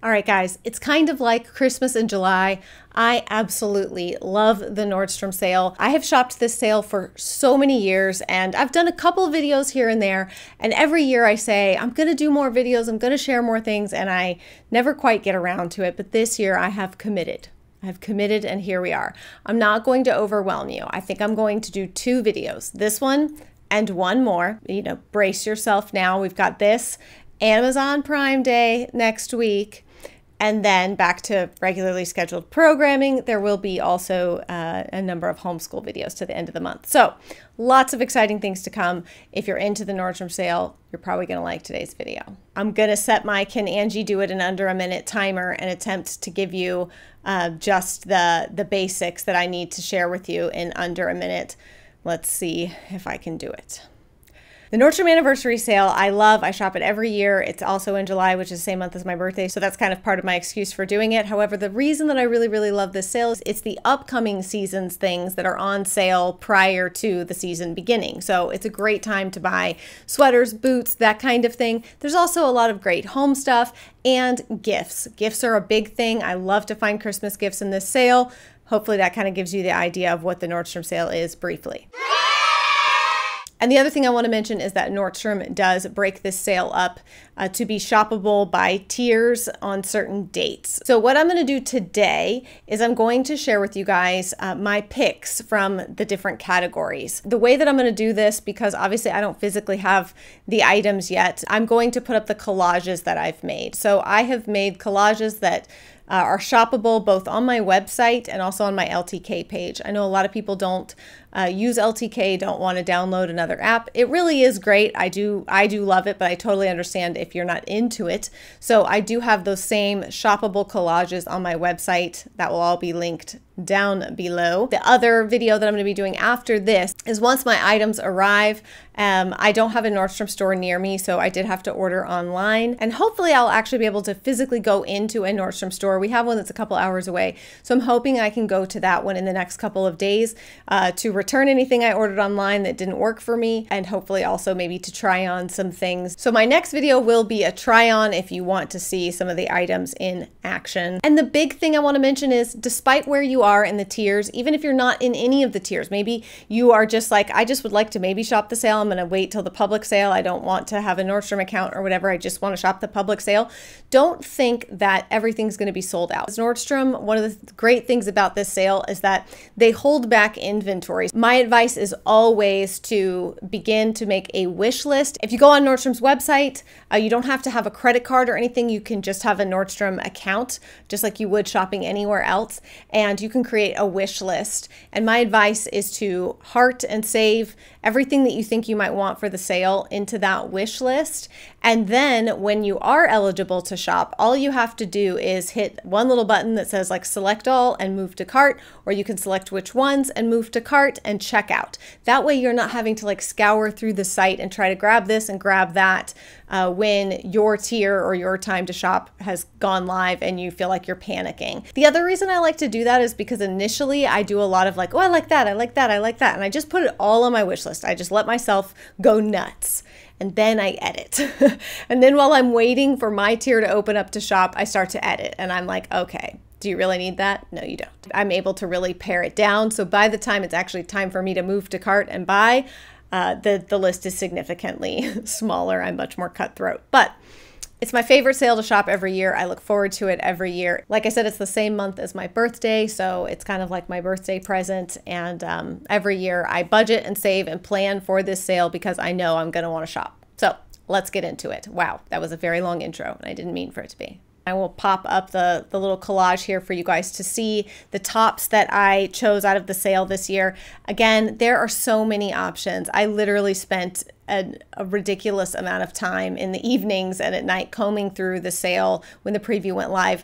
All right, guys, it's kind of like Christmas in July. I absolutely love the Nordstrom sale. I have shopped this sale for so many years, and I've done a couple of videos here and there, and every year I say, I'm gonna do more videos, I'm gonna share more things, and I never quite get around to it, but this year I have committed. And here we are. I'm not going to overwhelm you. I think I'm going to do 2 videos, this one and one more. You know, brace yourself now. We've got this Amazon Prime Day next week. And then back to regularly scheduled programming. There will be also a number of homeschool videos to the end of the month. So lots of exciting things to come. If you're into the Nordstrom sale, you're probably gonna like today's video. I'm gonna set my Can Angie Do It in Under a Minute timer and attempt to give you just the basics that I need to share with you in under a minute. Let's see if I can do it. The Nordstrom Anniversary Sale, I love. I shop it every year. It's also in July, which is the same month as my birthday, so that's kind of part of my excuse for doing it. However, the reason that I really love this sale is it's the upcoming season's things that are on sale prior to the season beginning. So it's a great time to buy sweaters, boots, that kind of thing. There's also a lot of great home stuff and gifts. Gifts are a big thing. I love to find Christmas gifts in this sale. Hopefully that kind of gives you the idea of what the Nordstrom sale is briefly. And the other thing I want to mention is that Nordstrom does break this sale up to be shoppable by tiers on certain dates. So what I'm going to do today is I'm going to share with you guys my picks from the different categories. The way that I'm going to do this, because obviously I don't physically have the items yet, I'm going to put up the collages that I've made. So I have made collages that are shoppable both on my website and also on my LTK page. I know a lot of people don't use LTK, don't want to download another app. It really is great. I do love it, but I totally understand if you're not into it. So I do have those same shoppable collages on my website that will all be linked down below. The other video that I'm going to be doing after this is once my items arrive. I don't have a Nordstrom store near me, so I did have to order online, and hopefully I'll actually be able to physically go into a Nordstrom store. We have one that's a couple hours away, so I'm hoping I can go to that one in the next couple of days to return anything I ordered online that didn't work for me, and hopefully also maybe to try on some things. So my next video will be a try on if you want to see some of the items in action. And the big thing I want to mention is, despite where you are in the tiers, even if you're not in any of the tiers, maybe you are just like, I just would like to maybe shop the sale. I'm going to wait till the public sale. I don't want to have a Nordstrom account or whatever. I just want to shop the public sale. Don't think that everything's going to be sold out. Nordstrom, one of the great things about this sale is that they hold back inventory. My advice is always to begin to make a wish list. If you go on Nordstrom's website, you don't have to have a credit card or anything. You can just have a Nordstrom account, just like you would shopping anywhere else, and you can create a wish list. And my advice is to heart and save everything that you think you might want for the sale into that wish list. And then when you are eligible to shop, all you have to do is hit one little button that says like select all and move to cart, or you can select which ones and move to cart and check out. That way you're not having to like scour through the site and try to grab this and grab that when your tier or your time to shop has gone live and you feel like you're panicking. The other reason I like to do that is because initially I do a lot of like, oh, I like that, I like that, I like that. And I just put it all on my wish list. I just let myself go nuts. And then I edit. And then while I'm waiting for my tier to open up to shop, I start to edit. And I'm like, okay, do you really need that? No, you don't. I'm able to really pare it down. So by the time it's actually time for me to move to cart and buy, the list is significantly smaller. I'm much more cutthroat. But it's my favorite sale to shop every year. I look forward to it every year. Like I said, it's the same month as my birthday, so it's kind of like my birthday present. And every year I budget and save and plan for this sale because I know I'm going to want to shop. So let's get into it. Wow, that was a very long intro, and I didn't mean for it to be. I will pop up the little collage here for you guys to see the tops that I chose out of the sale this year. Again, there are so many options. I literally spent a ridiculous amount of time in the evenings and at night combing through the sale when the preview went live,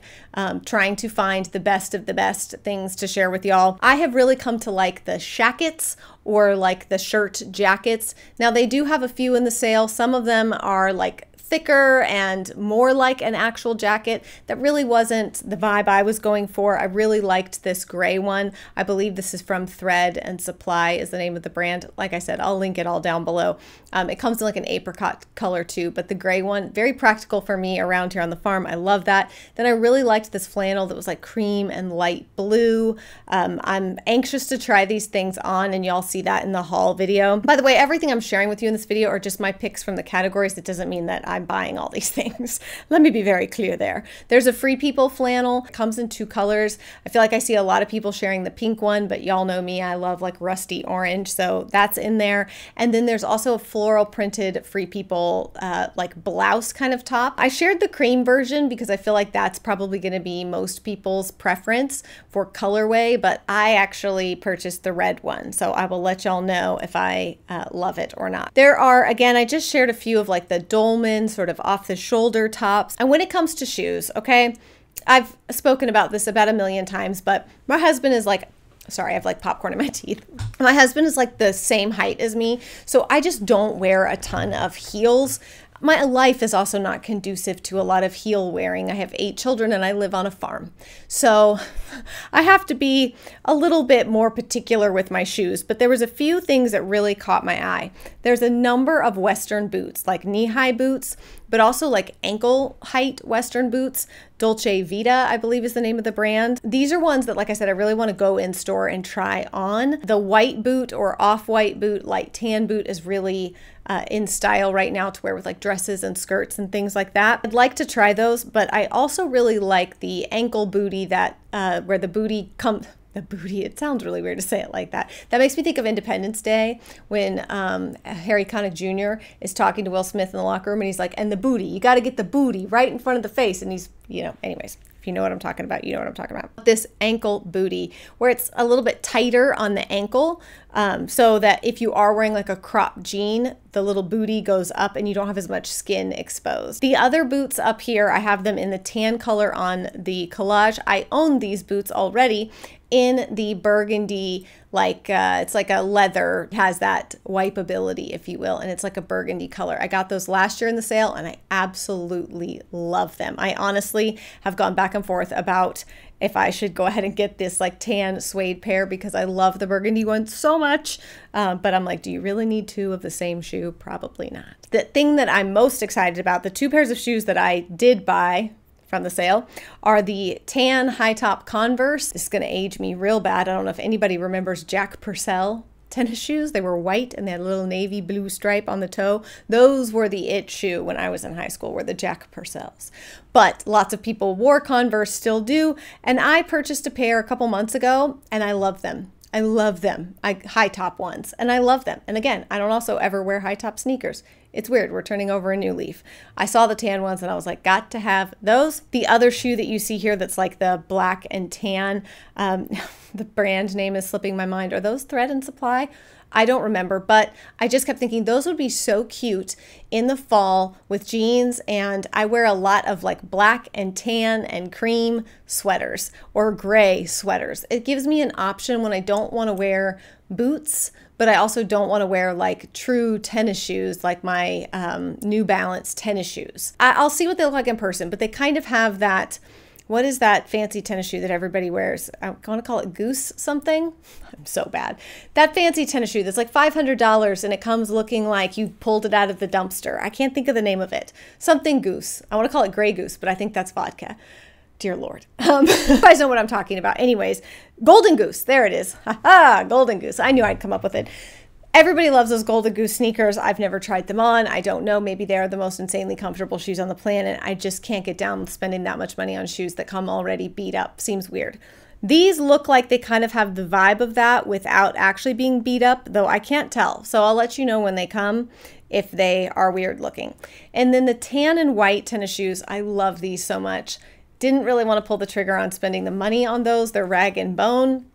trying to find the best of the best things to share with y'all. I have really come to like the shackets, or like the shirt jackets. Now they do have a few in the sale. Some of them are like thicker and more like an actual jacket. That really wasn't the vibe I was going for. I really liked this gray one. I believe this is from Thread and Supply is the name of the brand. Like I said, I'll link it all down below. It comes in like an apricot color too, but the gray one, very practical for me around here on the farm. I love that. Then I really liked this flannel that was like cream and light blue. I'm anxious to try these things on, and y'all see that in the haul video. By the way, everything I'm sharing with you in this video are just my picks from the categories. It doesn't mean that I'm buying all these things. Let me be very clear there. There's a Free People flannel. It comes in 2 colors. I feel like I see a lot of people sharing the pink one, but y'all know me. I love like rusty orange, so that's in there. And then there's also a floral printed Free People like blouse kind of top. I shared the cream version because I feel like that's probably going to be most people's preference for colorway, but I actually purchased the red one, so I will let y'all know if I love it or not. There are, again, I just shared a few of like the Dolman sort of off the shoulder tops. And when it comes to shoes, okay, I've spoken about this about a million times, but my husband is like, sorry, I have like popcorn in my teeth. My husband is like the same height as me, so I just don't wear a ton of heels. My life is also not conducive to a lot of heel wearing. I have 8 children and I live on a farm. So I have to be a little bit more particular with my shoes, but there was a few things that really caught my eye. There's a number of Western boots, like knee-high boots, but also like ankle height Western boots. Dolce Vita, I believe is the name of the brand. These are ones that, like I said, I really want to go in store and try on. The white boot or off-white boot, light tan boot is really in style right now to wear with like dresses and skirts and things like that. I'd like to try those, but I also really like the ankle booty that where the booty comes. The booty, it sounds really weird to say it like that. That makes me think of Independence Day when Harry Connick Jr. is talking to Will Smith in the locker room and he's like, and the booty, you got to get the booty right in front of the face. And he's, you know, anyways, if you know what I'm talking about, you know what I'm talking about. This ankle booty where it's a little bit tighter on the ankle so that if you are wearing like a crop jean, the little booty goes up and you don't have as much skin exposed. The other boots up here, I have them in the tan color on the collage. I own these boots already in the burgundy, like it's like a leather, has that wipeability, if you will, and it's like a burgundy color. I got those last year in the sale and I absolutely love them. I honestly have gone back and forth about if I should go ahead and get this like tan suede pair because I love the burgundy one so much. But I'm like, do you really need 2 of the same shoe? Probably not. The thing that I'm most excited about, the 2 pairs of shoes that I did buy from the sale are the tan high top Converse. This is going to age me real bad. I don't know if anybody remembers Jack Purcell tennis shoes. They were white and they had a little navy blue stripe on the toe. Those were the it shoe when I was in high school, were the Jack Purcells. But lots of people wore Converse, still do. And I purchased a pair a couple months ago and I love them. I love them. High top ones, and I love them. And again, I don't also ever wear high top sneakers. It's weird. We're turning over a new leaf. I saw the tan ones and I was like, got to have those. The other shoe that you see here that's like the black and tan, the brand name is slipping my mind. Are those Thread and Supply? I don't remember, but I just kept thinking those would be so cute in the fall with jeans, and I wear a lot of like black and tan and cream sweaters or gray sweaters. It gives me an option when I don't want to wear boots, but I also don't want to wear like true tennis shoes like my New Balance tennis shoes. I'll see what they look like in person, but they kind of have that, what is that fancy tennis shoe that everybody wears? I want to call it Goose something. I'm so bad. That fancy tennis shoe that's like $500 and it comes looking like you pulled it out of the dumpster. I can't think of the name of it. Something Goose. I want to call it Grey Goose, but I think that's vodka. Dear Lord. You guys know what I'm talking about. Anyways, Golden Goose. There it is. Ha-ha, Golden Goose. I knew I'd come up with it. Everybody loves those Golden Goose sneakers. I've never tried them on. I don't know. Maybe they're the most insanely comfortable shoes on the planet. I just can't get down with spending that much money on shoes that come already beat up. Seems weird. These look like they kind of have the vibe of that without actually being beat up, though I can't tell. So I'll let you know when they come if they are weird looking. And then the tan and white tennis shoes, I love these so much. Didn't really want to pull the trigger on spending the money on those. They're rag and bone.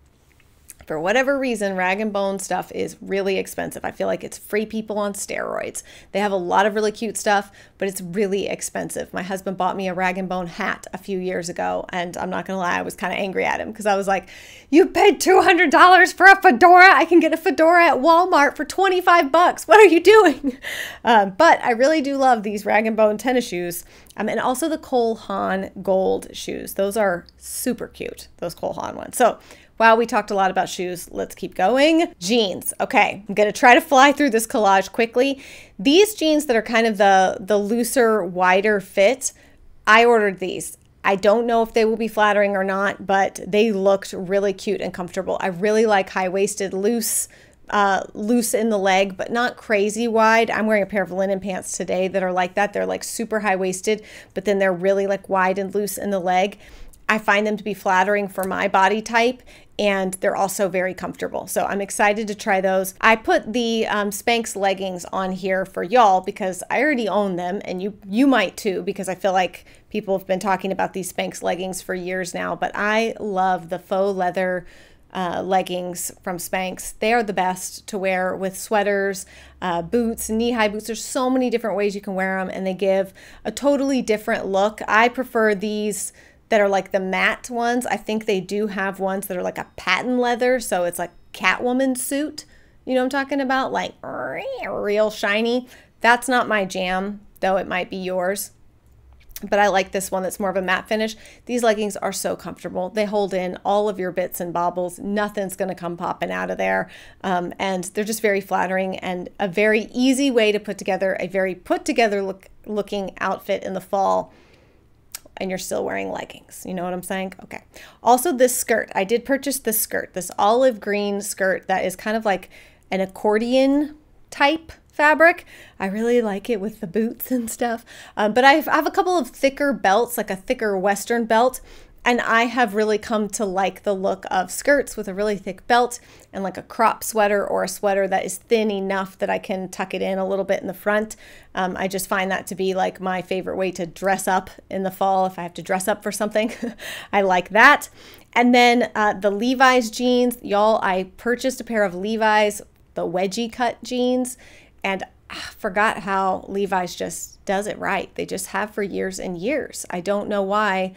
For whatever reason, Rag & Bone stuff is really expensive. I feel like it's free people on steroids. They have a lot of really cute stuff, but it's really expensive. My husband bought me a Rag & Bone hat a few years ago, and I'm not gonna lie, I was kind of angry at him because I was like, you paid $200 for a fedora? I can get a fedora at Walmart for 25 bucks. What are you doing? But I really do love these Rag & Bone tennis shoes. And also the Cole Haan gold shoes. Those are super cute, those Cole Haan ones. So, wow, we talked a lot about shoes. Let's keep going. Jeans. Okay, I'm gonna try to fly through this collage quickly. These jeans that are kind of the looser, wider fit, I ordered these. I don't know if they will be flattering or not, but they looked really cute and comfortable. I really like high-waisted, loose in the leg, but not crazy wide. I'm wearing a pair of linen pants today that are like that. They're like super high-waisted, but then they're really like wide and loose in the leg. I find them to be flattering for my body type, and they're also very comfortable. So I'm excited to try those. I put the Spanx leggings on here for y'all because I already own them, and you might too, because I feel like people have been talking about these Spanx leggings for years now, but I love the faux leather leggings from Spanx. They are the best to wear with sweaters, boots, knee-high boots. There's so many different ways you can wear them, and they give a totally different look. I prefer these that are like the matte ones. I think they do have ones that are like a patent leather, so it's like Catwoman suit. You know what I'm talking about? Like real shiny. That's not my jam, though it might be yours. But I like this one that's more of a matte finish. These leggings are so comfortable. They hold in all of your bits and bobbles. Nothing's gonna come popping out of there. And they're just very flattering and a very easy way to put together a very put together looking outfit in the fall, and you're still wearing leggings. You know what I'm saying? Okay. Also this skirt, I did purchase this skirt, this olive green skirt that is kind of like an accordion type fabric. I really like it with the boots and stuff. But I have a couple of thicker belts, like a thicker Western belt. And I have really come to like the look of skirts with a really thick belt and like a crop sweater or a sweater that is thin enough that I can tuck it in a little bit in the front. I just find that to be like my favorite way to dress up in the fall if I have to dress up for something. I like that. And then the Levi's jeans, y'all, I purchased a pair of Levi's, the wedgie cut jeans, and I forgot how Levi's just does it right. They just have for years and years. I don't know why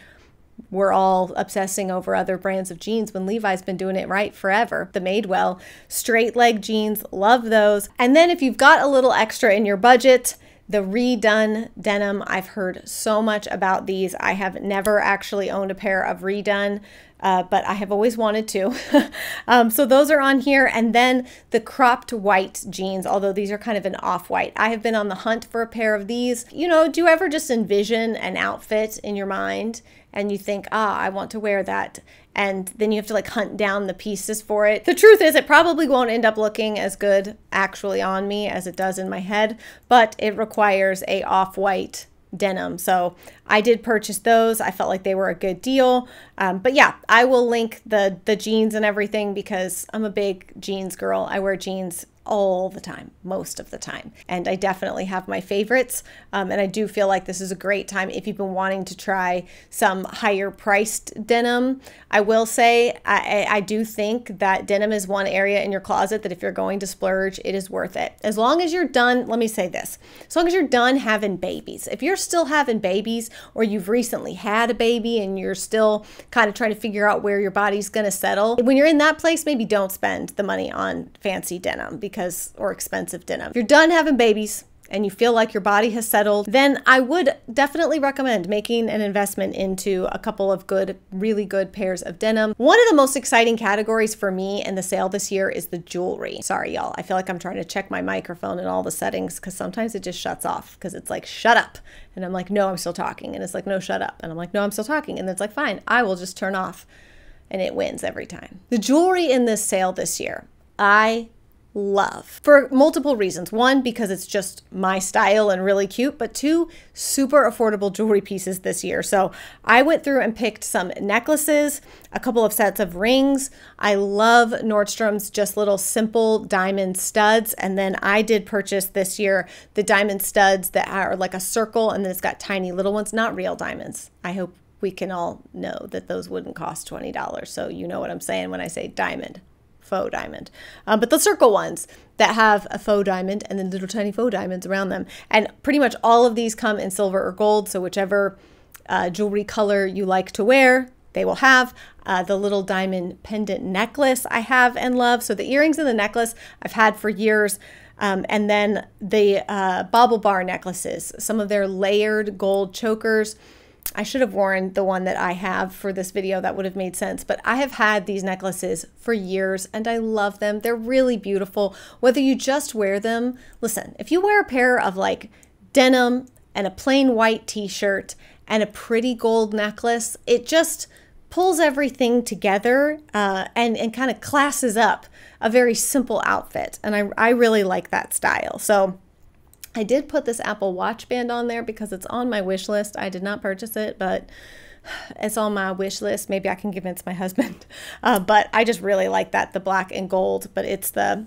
we're all obsessing over other brands of jeans when Levi's been doing it right forever. The Madewell straight leg jeans, love those. And then if you've got a little extra in your budget, the Redone denim, I've heard so much about these. I have never actually owned a pair of Redone, but I have always wanted to. So those are on here. And then the cropped white jeans, although these are kind of an off-white. I have been on the hunt for a pair of these. You know, do you ever just envision an outfit in your mind and you think, ah, I want to wear that, and then you have to like hunt down the pieces for it? The truth is it probably won't end up looking as good actually on me as it does in my head, but it requires a off-white denim. So I did purchase those. I felt like they were a good deal. But yeah, I will link the jeans and everything because I'm a big jeans girl. I wear jeans all the time, most of the time. And I definitely have my favorites. And I do feel like this is a great time if you've been wanting to try some higher priced denim. I will say, I do think that denim is one area in your closet that if you're going to splurge, it is worth it. As long as you're done, let me say this, as long as you're done having babies. If you're still having babies or you've recently had a baby and you're still kind of trying to figure out where your body's gonna settle, when you're in that place, maybe don't spend the money on fancy denim or expensive denim. If you're done having babies and you feel like your body has settled, then I would definitely recommend making an investment into a couple of good, really good pairs of denim. One of the most exciting categories for me in the sale this year is the jewelry. Sorry, y'all. I feel like I'm trying to check my microphone and all the settings because sometimes it just shuts off because it's like, shut up. And I'm like, no, I'm still talking. And it's like, no, shut up. And I'm like, no, I'm still talking. And it's like, fine, I will just turn off. And it wins every time. The jewelry in this sale this year, I love for multiple reasons. One, because it's just my style and really cute, but two, super affordable jewelry pieces this year. So I went through and picked some necklaces, a couple of sets of rings. I love Nordstrom's just little simple diamond studs. And then I did purchase this year the diamond studs that are like a circle and then it's got tiny little ones, not real diamonds. I hope we can all know that those wouldn't cost $20. So you know what I'm saying when I say diamond. faux diamond. But the circle ones that have a faux diamond and then little tiny faux diamonds around them. And pretty much all of these come in silver or gold. So whichever jewelry color you like to wear, they will have. The little diamond pendant necklace I have and love. So the earrings and the necklace I've had for years. And then the bauble bar necklaces, some of their layered gold chokers. I should have worn the one that I have for this video. That would have made sense. But I have had these necklaces for years and I love them. They're really beautiful. Whether you just wear them, listen, if you wear a pair of like denim and a plain white t-shirt and a pretty gold necklace, it just pulls everything together and kind of classes up a very simple outfit. And I really like that style. So I did put this Apple Watch band on there because it's on my wish list. I did not purchase it, but it's on my wish list. Maybe I can convince my husband. But I just really like that, the black and gold. But it's the,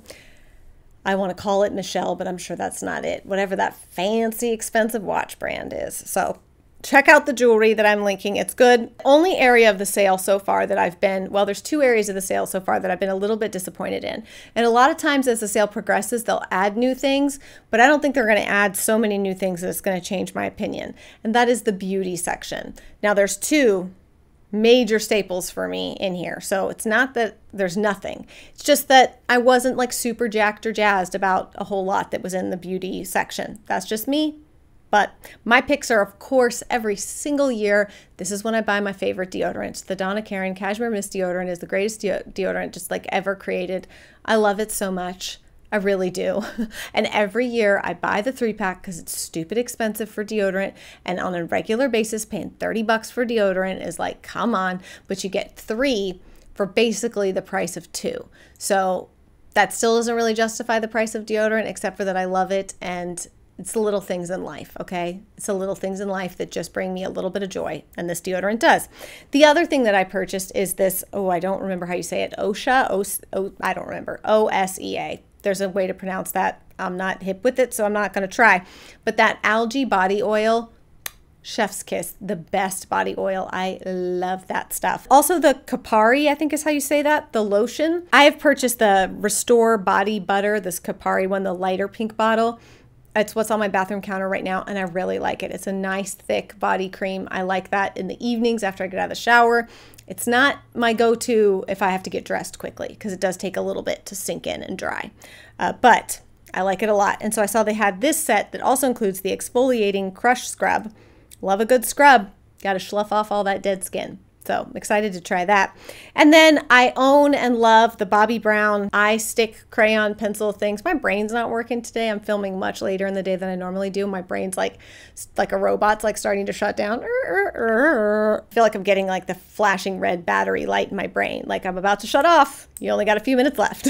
I want to call it Michelle, but I'm sure that's not it. Whatever that fancy, expensive watch brand is. So check out the jewelry that I'm linking. It's good. Only area of the sale so far that I've been, well, there's 2 areas of the sale so far that I've been a little bit disappointed in. And a lot of times as the sale progresses, they'll add new things, but I don't think they're going to add so many new things that it's going to change my opinion. And that is the beauty section. Now there's 2 major staples for me in here. So it's not that there's nothing. It's just that I wasn't like super jacked or jazzed about a whole lot that was in the beauty section. That's just me. But my picks are, of course, every single year. This is when I buy my favorite deodorant. The Donna Karan Cashmere Mist deodorant is the greatest deodorant just like ever created. I love it so much. I really do. And every year I buy the 3-pack because it's stupid expensive for deodorant. And on a regular basis, paying 30 bucks for deodorant is like, come on. But you get 3 for basically the price of 2. So that still doesn't really justify the price of deodorant, except for that I love it. And it's the little things in life, okay? It's the little things in life that just bring me a little bit of joy, and this deodorant does. The other thing that I purchased is this, oh, I don't remember how you say it, I don't remember, O-S-E-A. There's a way to pronounce that. I'm not hip with it, so I'm not going to try. But that algae body oil, chef's kiss, the best body oil. I love that stuff. Also the Kapari, I think is how you say that, the lotion. I have purchased the Restore Body Butter, this Kapari one, the lighter pink bottle. It's what's on my bathroom counter right now, and I really like it. It's a nice, thick body cream. I like that in the evenings after I get out of the shower. It's not my go-to if I have to get dressed quickly, because it does take a little bit to sink in and dry. But I like it a lot. And so I saw they had this set that also includes the exfoliating crush scrub. Love a good scrub. Got to slough off all that dead skin. So I'm excited to try that. And then I own and love the Bobbi Brown eye stick crayon pencil things. My brain's not working today. I'm filming much later in the day than I normally do. My brain's like a robot's like starting to shut down. I feel like I'm getting like the flashing red battery light in my brain. Like I'm about to shut off. You only got a few minutes left.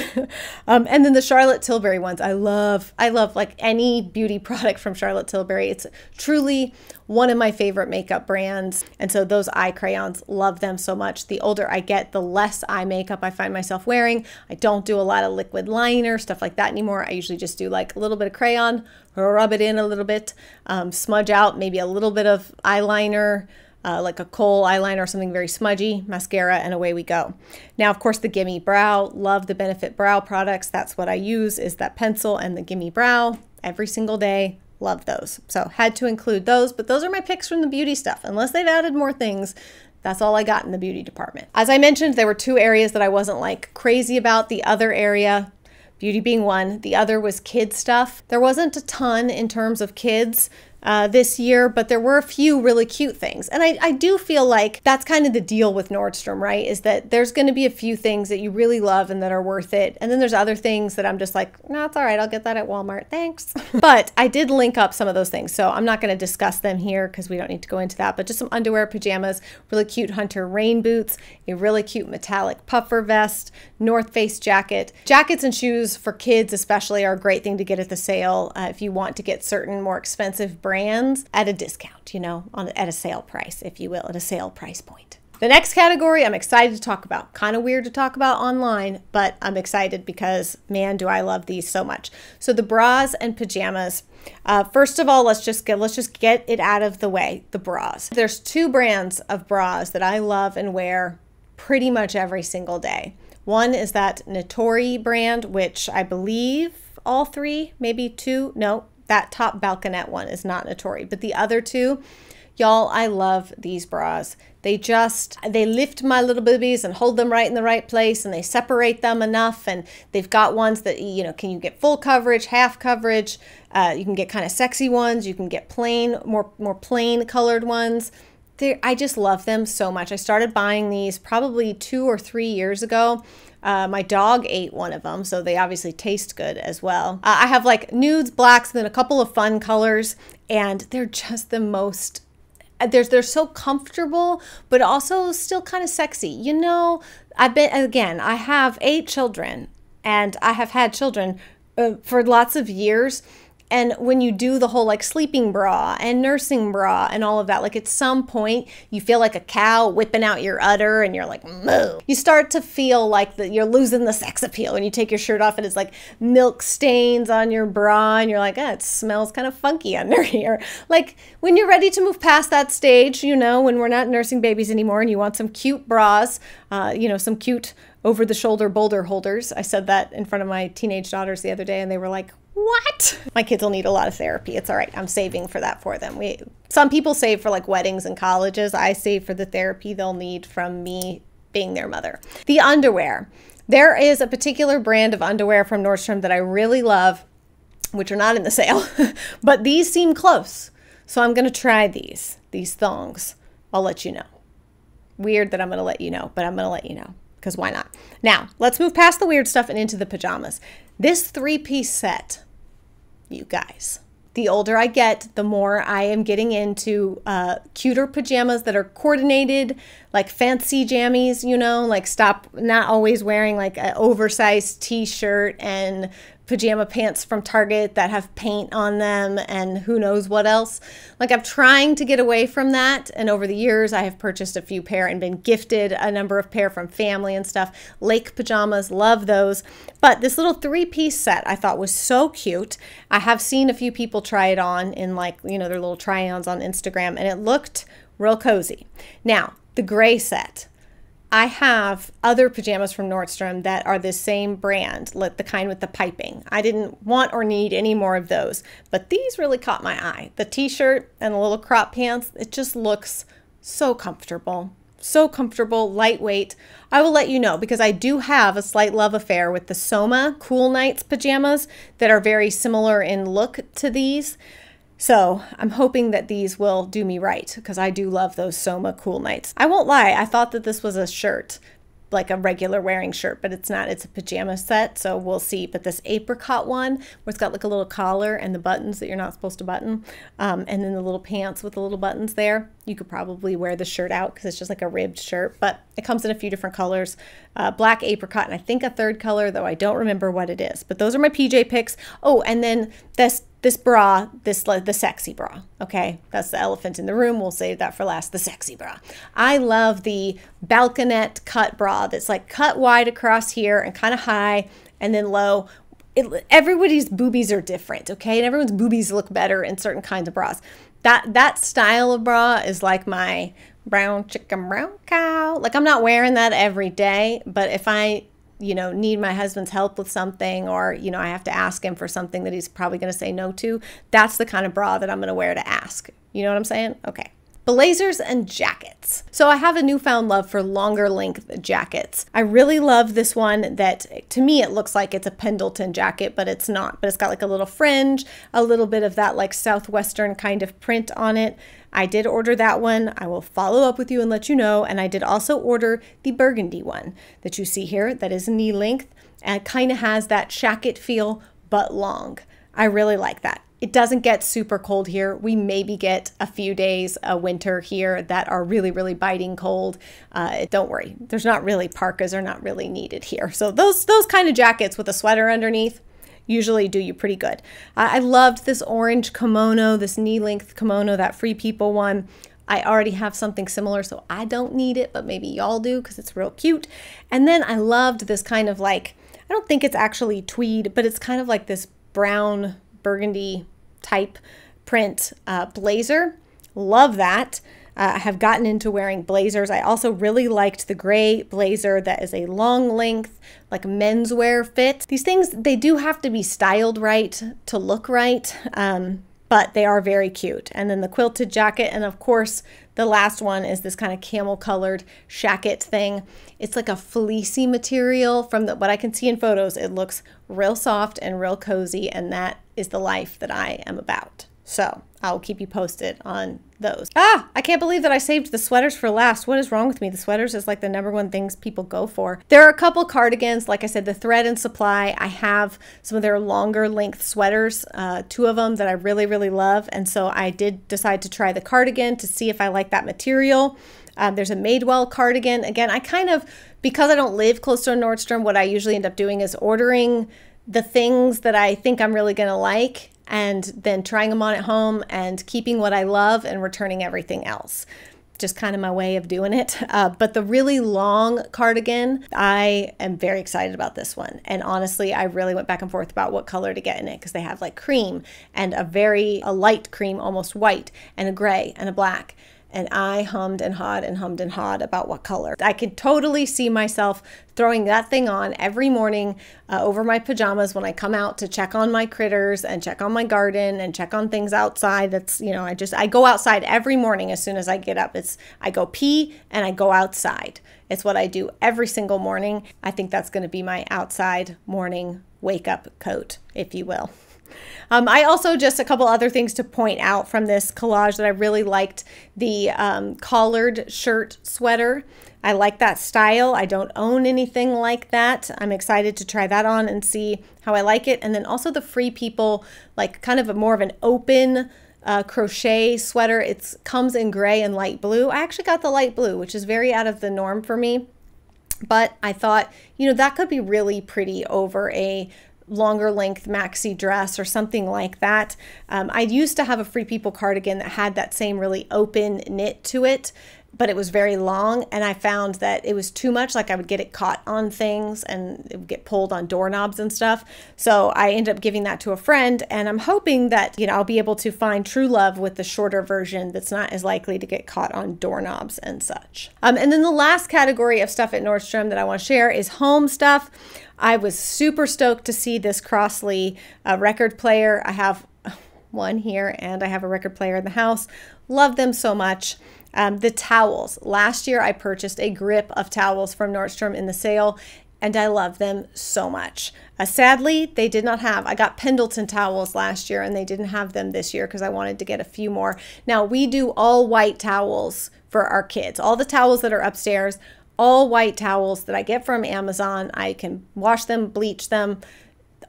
And then the Charlotte Tilbury ones. I love like any beauty product from Charlotte Tilbury. It's truly one of my favorite makeup brands. And so those eye crayons, love them so much. The older I get, the less eye makeup I find myself wearing. I don't do a lot of liquid liner, stuff like that anymore. I usually just do like a little bit of crayon, rub it in a little bit, smudge out maybe a little bit of eyeliner, like a kohl eyeliner or something very smudgy, mascara, and away we go. Now, of course, the Gimme Brow, love the Benefit Brow products. That's what I use, is that pencil and the Gimme Brow every single day. Love those. So had to include those, but those are my picks from the beauty stuff. Unless they've added more things, that's all I got in the beauty department. As I mentioned, there were 2 areas that I wasn't like crazy about. The other area, beauty being one, the other was kids stuff. There wasn't a ton in terms of kids this year, but there were a few really cute things. And I do feel like that's kind of the deal with Nordstrom, right? Is that there's going to be a few things that you really love and that are worth it. And then there's other things that I'm just like, no, it's all right. I'll get that at Walmart. Thanks. But I did link up some of those things. So I'm not going to discuss them here because we don't need to go into that, but just some underwear, pajamas, really cute hunter rain boots, a really cute metallic puffer vest, North Face jacket. Jackets and shoes for kids especially are a great thing to get at the sale if you want to get certain more expensive brands at a discount, you know, at a sale price, if you will, at a sale price point. The next category I'm excited to talk about. Kind of weird to talk about online, but I'm excited because, man, do I love these so much. So the bras and pajamas. First of all, let's just get it out of the way, the bras. There's 2 brands of bras that I love and wear pretty much every single day. One is that Natori brand, which I believe all three, maybe two, no, that top balconette one is not Natori, but the other two, y'all, I love these bras. They lift my little boobies and hold them right in the right place, and they separate them enough, and they've got ones that, you know, can you get full coverage, half coverage, you can get kind of sexy ones, you can get plain, more plain colored ones. I just love them so much. I started buying these probably 2 or 3 years ago. My dog ate one of them, so they obviously taste good as well. I have like nudes, blacks, and then a couple of fun colors, and they're just the most, they're so comfortable, but also still kind of sexy. You know, I have 8 children, and I have had children for lots of years. And when you do the whole like sleeping bra and nursing bra and all of that, like at some point you feel like a cow whipping out your udder and you're like, moo. You start to feel like that you're losing the sex appeal when you take your shirt off and it's like milk stains on your bra and you're like, it smells kind of funky under here. Like when you're ready to move past that stage, you know, when we're not nursing babies anymore and you want some cute bras, you know, some cute over the shoulder boulder holders. I said that in front of my teenage daughters the other day and they were like, what? My kids will need a lot of therapy. It's all right. I'm saving for that for them. Some people save for like weddings and colleges. I save for the therapy they'll need from me being their mother. The underwear. There is a particular brand of underwear from Nordstrom that I really love, which are not in the sale, but these seem close. So I'm going to try these thongs. I'll let you know. Weird that I'm going to let you know, but I'm going to let you know because why not? Now, let's move past the weird stuff and into the pajamas. This 3-piece set, you guys, the older I get, the more I am getting into cuter pajamas that are coordinated, like fancy jammies, you know, like stop not always wearing like an oversized t-shirt and pajama pants from Target that have paint on them and who knows what else. Like I'm trying to get away from that, and over the years I have purchased a few pair and been gifted a number of pair from family and stuff. Lake pajamas, love those. But this little 3-piece set I thought was so cute. I have seen a few people try it on in like, you know, their little try-ons on Instagram, and it looked real cozy. Now, the gray set. I have other pajamas from Nordstrom that are the same brand, like the kind with the piping. I didn't want or need any more of those, but these really caught my eye. The t-shirt and the little crop pants, it just looks so comfortable. So comfortable, lightweight. I will let you know because I do have a slight love affair with the Soma Cool Nights pajamas that are very similar in look to these. So I'm hoping that these will do me right because I do love those Soma Cool Nights. I won't lie, I thought that this was a shirt, like a regular wearing shirt, but it's not. It's a pajama set, so we'll see. But this apricot one, where it's got like a little collar and the buttons that you're not supposed to button, and then the little pants with the little buttons there, you could probably wear the shirt out because it's just like a ribbed shirt, but it comes in a few different colors. Black apricot, and I think a third color, though I don't remember what it is. But those are my PJ picks. Oh, and then this bra, the sexy bra, okay? That's the elephant in the room. We'll save that for last, the sexy bra. I love the balconette cut bra that's like cut wide across here and kind of high and then low. Everybody's boobies are different, okay? And everyone's boobies look better in certain kinds of bras. That style of bra is like my brown chicken, brown cow. Like I'm not wearing that every day, but if I need my husband's help with something, or, I have to ask him for something that he's probably going to say no to, that's the kind of bra that I'm going to wear to ask. You know what I'm saying? Okay. Blazers and jackets. So I have a newfound love for longer length jackets. I really love this one that, to me, it looks like it's a Pendleton jacket, but it's not. But it's got like a little fringe, a little bit of that like Southwestern kind of print on it. I did order that one. I will follow up with you and let you know. And I did also order the burgundy one that you see here that is knee length and kind of has that shacket feel, but long. I really like that. It doesn't get super cold here. We maybe get a few days of winter here that are really, really biting cold. Don't worry. There's not really, parkas are not really needed here. So those kind of jackets with a sweater underneath usually do you pretty good. I loved this orange kimono, this knee-length kimono, that Free People one. I already have something similar, so I don't need it, but maybe y'all do because it's real cute. And then I loved this kind of like, I don't think it's actually tweed, but it's kind of like this brown burgundy type print blazer. Love that. I have gotten into wearing blazers. I also really liked the gray blazer that is a long length, like menswear fit. These things, they do have to be styled right to look right, but they are very cute. And then the quilted jacket, and of course, the last one is this kind of camel colored shacket thing. It's like a fleecy material. From what I can see in photos, it looks real soft and real cozy, and that is the life that I am about. So I'll keep you posted on those. I can't believe that I saved the sweaters for last. What is wrong with me? The sweaters is like the #1 things people go for. There are a couple cardigans, like I said, the Thread and Supply. I have some of their longer length sweaters, 2 of them that I really, really love. And so I did decide to try the cardigan to see if I like that material. There's a Madewell cardigan. Again, because I don't live close to a Nordstrom, what I usually end up doing is ordering the things that I think I'm really gonna like, and then trying them on at home and keeping what I love and returning everything else. Just kind of my way of doing it. But the really long cardigan, I am very excited about this one. And honestly, I really went back and forth about what color to get in it, because they have like cream and a light cream, almost white, and a gray and a black. And I hummed and hawed about what color. I could totally see myself throwing that thing on every morning over my pajamas when I come out to check on my critters and check on my garden and check on things outside. That's, I go outside every morning as soon as I get up. I go pee and I go outside. It's what I do every single morning. I think that's going to be my outside morning wake up coat, if you will. I also, just a couple other things to point out from this collage that I really liked. The collared shirt sweater. I like that style. I don't own anything like that. I'm excited to try that on and see how I like it. And then also the Free People, like kind of more of an open crochet sweater. It comes in gray and light blue. I actually got the light blue, which is very out of the norm for me. But I thought, that could be really pretty over a longer length maxi dress or something like that. I used to have a Free People cardigan that had that same really open knit to it, but it was very long, and I found that it was too much. Like I would get it caught on things and it would get pulled on doorknobs and stuff. So I ended up giving that to a friend, and I'm hoping that, I'll be able to find true love with the shorter version that's not as likely to get caught on doorknobs and such. And then the last category of stuff at Nordstrom that I want to share is home stuff. I was super stoked to see this Crossley record player. I have one here, and I have a record player in the house. Love them so much. The towels. Last year I purchased a grip of towels from Nordstrom in the sale, and I love them so much. Sadly, they did not have, I got Pendleton towels last year, and they didn't have them this year because I wanted to get a few more. Now, we do all white towels for our kids. All the towels that are upstairs, all white towels that I get from Amazon. I can wash them, bleach them,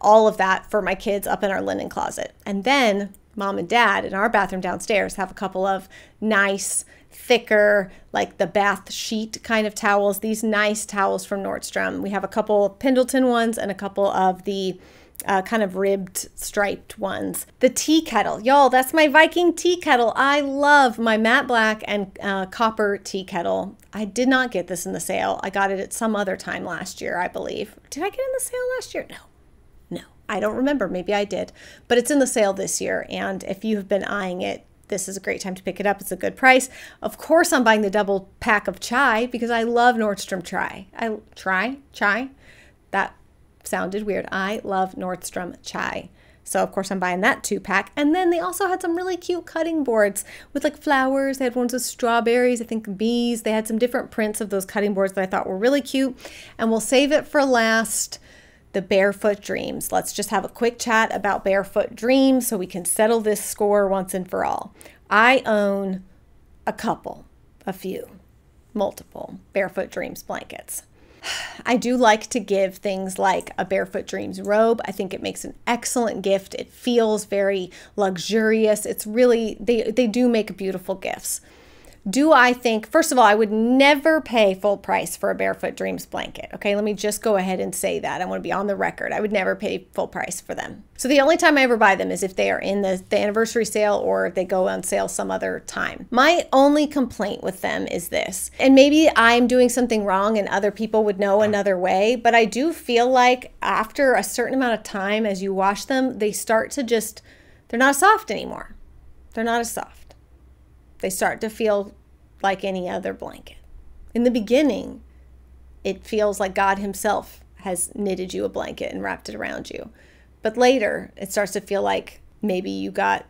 all of that for my kids up in our linen closet. And then Mom and Dad in our bathroom downstairs have a couple of nice, thicker, like the bath sheet kind of towels. These nice towels from Nordstrom. We have a couple of Pendleton ones and a couple of the kind of ribbed striped ones. The tea kettle, y'all, that's my Viking tea kettle. I love my matte black and copper tea kettle. I did not get this in the sale. I got it at some other time last year, I believe. Did I get it in the sale last year? No, I don't remember. Maybe I did, but it's in the sale this year. And if you have been eyeing it, this is a great time to pick it up. It's a good price. Of course, I'm buying the double pack of chai because I love Nordstrom chai. Chai? That sounded weird. I love Nordstrom chai. So of course I'm buying that 2-pack. And then they also had some really cute cutting boards with like flowers. They had ones with strawberries, I think bees. They had some different prints of those cutting boards that I thought were really cute. And we'll save it for last, the Barefoot Dreams. Let's just have a quick chat about Barefoot Dreams so we can settle this score once and for all. I own multiple Barefoot Dreams blankets. I do like to give things like a Barefoot Dreams robe. I think it makes an excellent gift. It feels very luxurious. It's really, they do make beautiful gifts. Do I think, first of all, I would never pay full price for a Barefoot Dreams blanket. Okay, let me just go ahead and say that. I want to be on the record. I would never pay full price for them. So the only time I ever buy them is if they are in the anniversary sale or they go on sale some other time. My only complaint with them is this, and maybe I'm doing something wrong and other people would know another way, but I do feel like after a certain amount of time as you wash them, they start to just, they're not soft anymore. They're not as soft. They start to feel like any other blanket. In the beginning, it feels like God himself has knitted you a blanket and wrapped it around you. But later, it starts to feel like maybe you got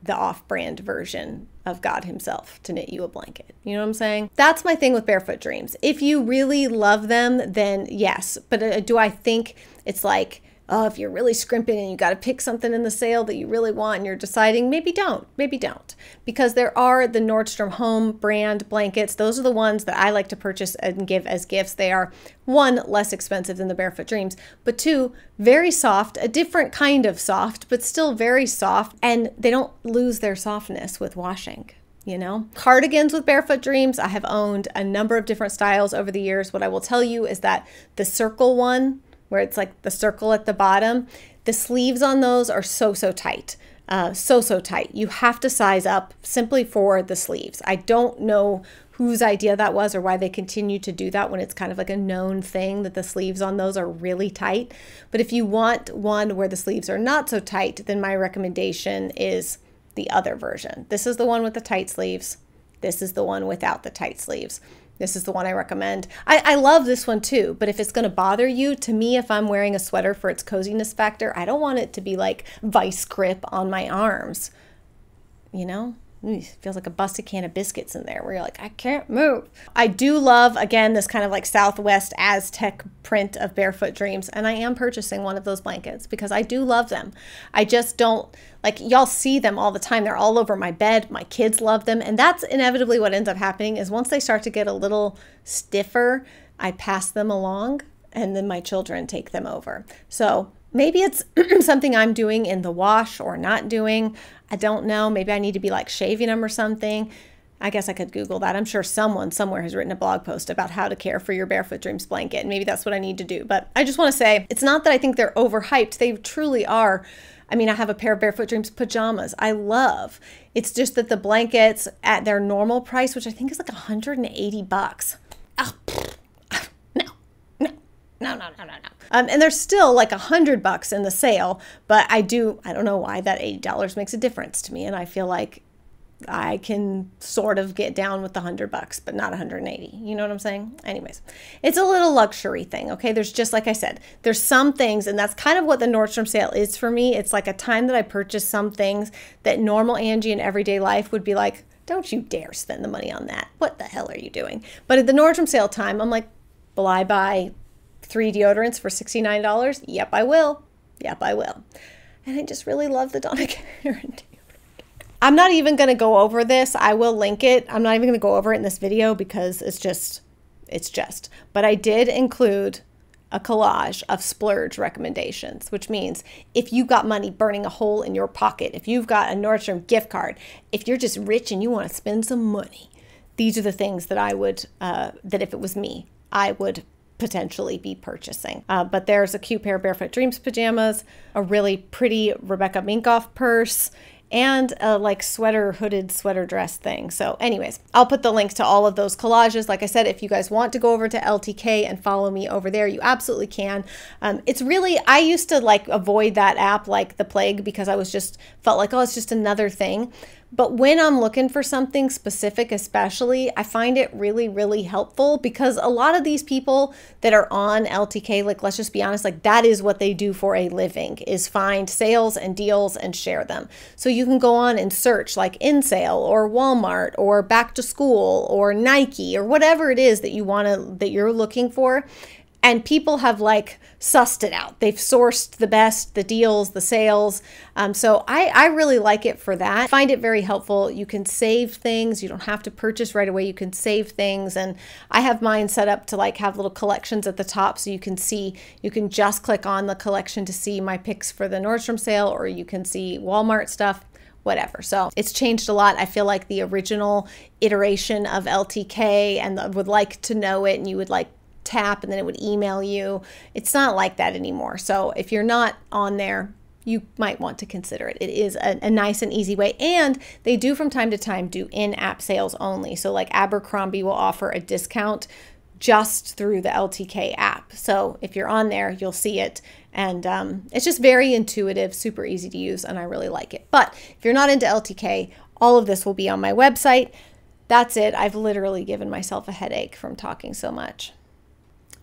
the off-brand version of God himself to knit you a blanket. You know what I'm saying? That's my thing with Barefoot Dreams. If you really love them, then yes. But do I think it's like, oh, if you're really scrimping and you got to pick something in the sale that you really want and you're deciding, maybe don't. Because there are the Nordstrom Home brand blankets. Those are the ones that I like to purchase and give as gifts. They are, one, less expensive than the Barefoot Dreams, but two, very soft, a different kind of soft, but still very soft, and they don't lose their softness with washing. You know, cardigans with Barefoot Dreams, I have owned a number of different styles over the years. What I will tell you is that the circle one, where it's like the circle at the bottom, the sleeves on those are so tight. So tight. You have to size up simply for the sleeves. I don't know whose idea that was or why they continue to do that when it's kind of like a known thing that the sleeves on those are really tight. But if you want one where the sleeves are not so tight, then my recommendation is the other version. This is the one with the tight sleeves. This is the one without the tight sleeves. This is the one I recommend. I love this one too, but if it's going to bother you, to me, if I'm wearing a sweater for its coziness factor, I don't want it to be like vice grip on my arms. You know? It feels like a busted can of biscuits in there where you're like, I can't move. I do love, again, this kind of like Southwest Aztec print of Barefoot Dreams, and I am purchasing one of those blankets because I do love them. I just don't, like, y'all see them all the time. They're all over my bed. My kids love them, and that's inevitably what ends up happening is once they start to get a little stiffer, I pass them along, and then my children take them over. So maybe it's something I'm doing in the wash or not doing. I don't know. Maybe I need to be like shaving them or something. I guess I could Google that. I'm sure someone somewhere has written a blog post about how to care for your Barefoot Dreams blanket. And maybe that's what I need to do. But I just want to say, it's not that I think they're overhyped. They truly are. I mean, I have a pair of Barefoot Dreams pajamas I love. It's just that the blankets at their normal price, which I think is like $180. Oh, no. And they're still like $100 in the sale, but I don't know why that $80 makes a difference to me. And I feel like I can sort of get down with the $100, but not 180. You know what I'm saying? Anyways, it's a little luxury thing. Okay. There's just, like I said, there's some things, and that's kind of what the Nordstrom sale is for me. It's like a time that I purchase some things that normal Angie in everyday life would be like, don't you dare spend the money on that. What the hell are you doing? But at the Nordstrom sale time, I'm like, will I buy 3 deodorants for $69? Yep, I will. And I just really love the Donna Karan deodorant. I'm not even going to go over this. I will link it. I'm not even going to go over it in this video because it's just. But I did include a collage of SPLURGE recommendations, which means if you got money burning a hole in your pocket, if you've got a Nordstrom gift card, if you're just rich and you want to spend some money, these are the things that I would, that if it was me, I would potentially be purchasing. But there's a cute pair of Barefoot Dreams pajamas, a really pretty Rebecca Minkoff purse, and a like hooded sweater dress thing. So anyways, I'll put the links to all of those collages. Like I said, if you guys want to go over to LTK and follow me over there, you absolutely can. It's really, I used to like avoid that app like the plague because I was just felt like, oh, it's just another thing. But when I'm looking for something specific, especially, I find it really, really helpful because a lot of these people that are on LTK, like, let's just be honest, like that is what they do for a living, is find sales and deals and share them. So you can go on and search like in sale or Walmart or back to school or Nike or whatever it is that you want to, that you're looking for. And people have like sussed it out. They've sourced the best, the deals, the sales. So I really like it for that. I find it very helpful. You can save things. You don't have to purchase right away. You can save things. And I have mine set up to like have little collections at the top so you can see, you can just click on the collection to see my picks for the Nordstrom sale, or you can see Walmart stuff, whatever. So it's changed a lot. I feel like the original iteration of LTK and would like to know it, and you would like tap and then it would email you. It's not like that anymore. So if you're not on there, you might want to consider it. It is a nice and easy way. And they do from time to time do in-app sales only. So like Abercrombie will offer a discount just through the LTK app. So if you're on there, you'll see it. And it's just very intuitive, super easy to use, and I really like it. But if you're not into LTK, all of this will be on my website. That's it. I've literally given myself a headache from talking so much.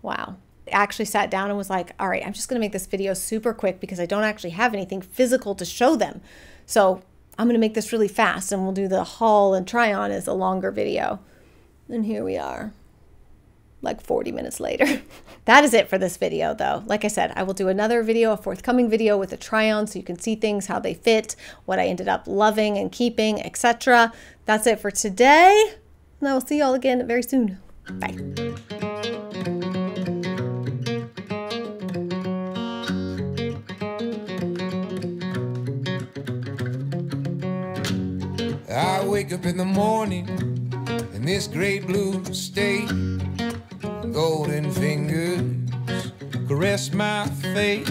Wow. I actually sat down and was like, all right, I'm just going to make this video super quick because I don't actually have anything physical to show them. So I'm going to make this really fast and we'll do the haul and try on as a longer video. And here we are, like 40 minutes later. That is it for this video though. Like I said, I will do another video, a forthcoming video with a try on so you can see things, how they fit, what I ended up loving and keeping, etc. That's it for today. And I will see y'all again very soon. Bye. I wake up in the morning in this great blue state. Golden fingers caress my face.